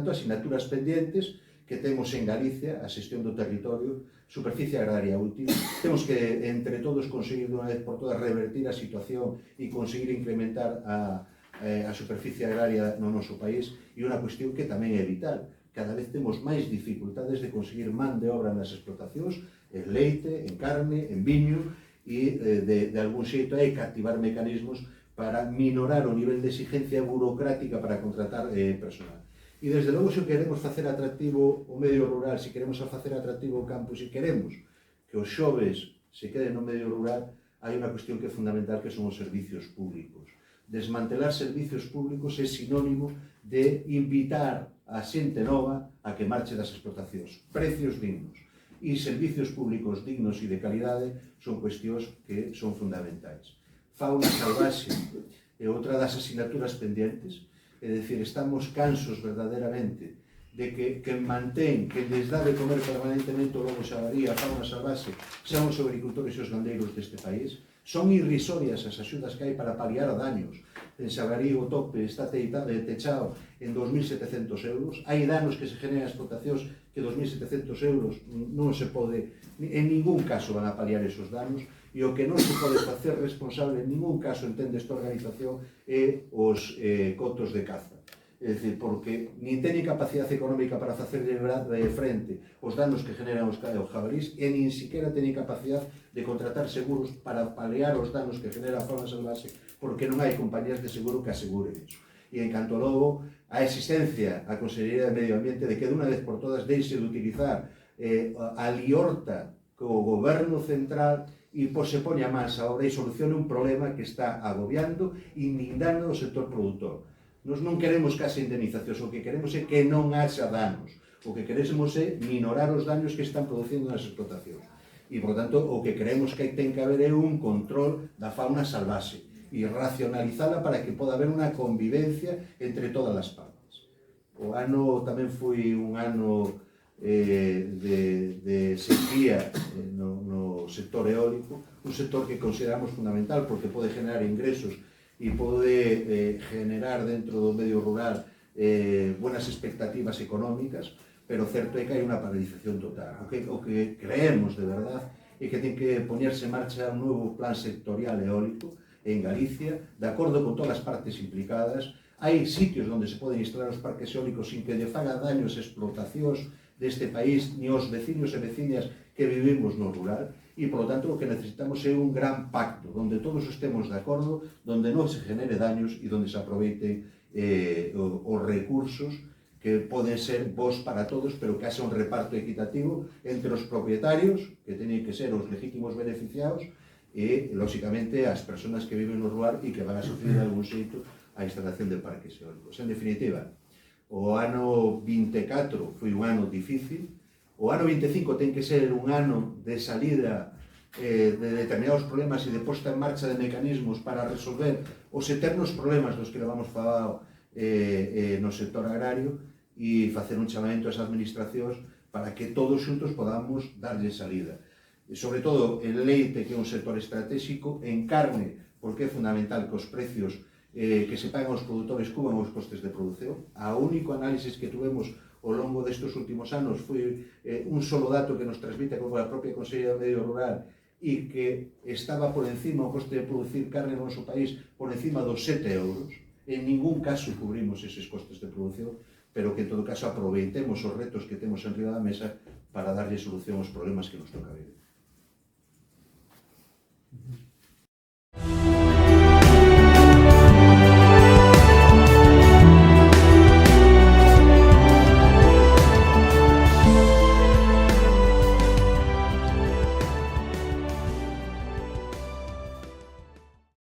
tanto, asignaturas pendientes que temos en Galicia, a xestión do territorio, superficie agraria útil. Temos que, entre todos, conseguir de unha vez por todas revertir a situación e conseguir incrementar a superficie agraria no noso país, e unha cuestión que tamén é vital. Cada vez temos máis dificultades de conseguir man de obra nas explotacións, en leite, en carne, en viño, e de algún xeito hai que activar mecanismos para minorar o nivel de exigencia burocrática para contratar personal. E desde logo, se queremos facer atractivo o medio rural, se queremos facer atractivo o campo, se queremos que os xoves se queden no medio rural, hai unha cuestión que é fundamental, que son os servicios públicos. Desmantelar servicios públicos é sinónimo de invitar a xente nova a que marche das explotacións. Precios dignos e servicios públicos dignos e de calidade son cuestións que son fundamentais. Fauna salvaxe é outra das asignaturas pendientes. É dicir, estamos cansos verdadeiramente de que mantén, que les dá de comer permanentemente o lobo xabarí, a fauna salvaxe, sean os agricultores e os gandeiros deste país. Son irrisorias as axudas que hai para paliar daños. En Xabarí o tope está techado en 2.700 euros. Hai danos que se generan en explotacións que 2.700 euros non se pode, en ningún caso van a paliar esos danos, e o que non se pode facer responsable en ningún caso, entende esta organización, é os cotos de caza. É dicir, porque nin teñen capacidade económica para facer frente aos danos que generan os jabalís, e nin siquiera teñen capacidade de contratar seguros para paliar os danos que genera a fauna salvaxe, porque non hai compañías de seguro que aseguren iso. E en canto logo, a existencia a Consellería de Medio Ambiente de que de unha vez por todas deixe de utilizar a liorta co goberno central e se poña máis a obra e solucione un problema que está agobiando e indignando o sector produtor. Nos non queremos case indemnizacións, o que queremos é que non haxa danos. O que queremos é minorar os daños que están producindo nas explotacións. E, por tanto, o que queremos que ten que haber é un control da fauna salvaxe e racionalizala para que poda haber unha convivencia entre todas as partes. O ano tamén foi un ano de sequía no sector eólico, un sector que consideramos fundamental porque pode generar ingresos e pode generar dentro do medio rural buenas expectativas económicas, pero certo é que hai unha paralización total. O que creemos de verdad é que ten que poñerse en marcha un novo plan sectorial eólico en Galicia, de acordo con todas as partes implicadas. Hai sitios onde se poden instalar os parques eólicos sin que lle faga daños explotacións deste país ni aos veciños e veciñas que vivimos no rural. E, por lo tanto, o que necesitamos é un gran pacto, onde todos estemos de acordo, onde non se genere daños e onde se aproveiten os recursos que poden ser bons para todos, pero que haxa un reparto equitativo entre os propietarios, que teñen que ser os legítimos beneficiados, e, lóxicamente, as persoas que viven no rural e que van a sufrir de algún xeito a instalación de parques eólicos. En definitiva, o ano 24 foi un ano difícil. O ano 25 ten que ser un ano de salida de determinados problemas e de posta en marcha de mecanismos para resolver os eternos problemas dos que levamos falado no sector agrario e facer un chamamento ás administracións para que todos xuntos podamos darlle salida. E, sobre todo, en leite, que é un sector estratégico, en carne, porque é fundamental que os precios que se pagan aos produtores cuban os costes de produción. A único análisis que tuvemos ao longo destes últimos anos foi un solo dato que nos transmite como a propia Consellería do Medio Rural e que estaba por encima o coste de producir carne no noso país por encima dos 7 euros. En ningún caso cubrimos eses costes de produción, pero que en todo caso aproveitemos os retos que temos en riba da mesa para darlle solución aos problemas que nos toca vivir.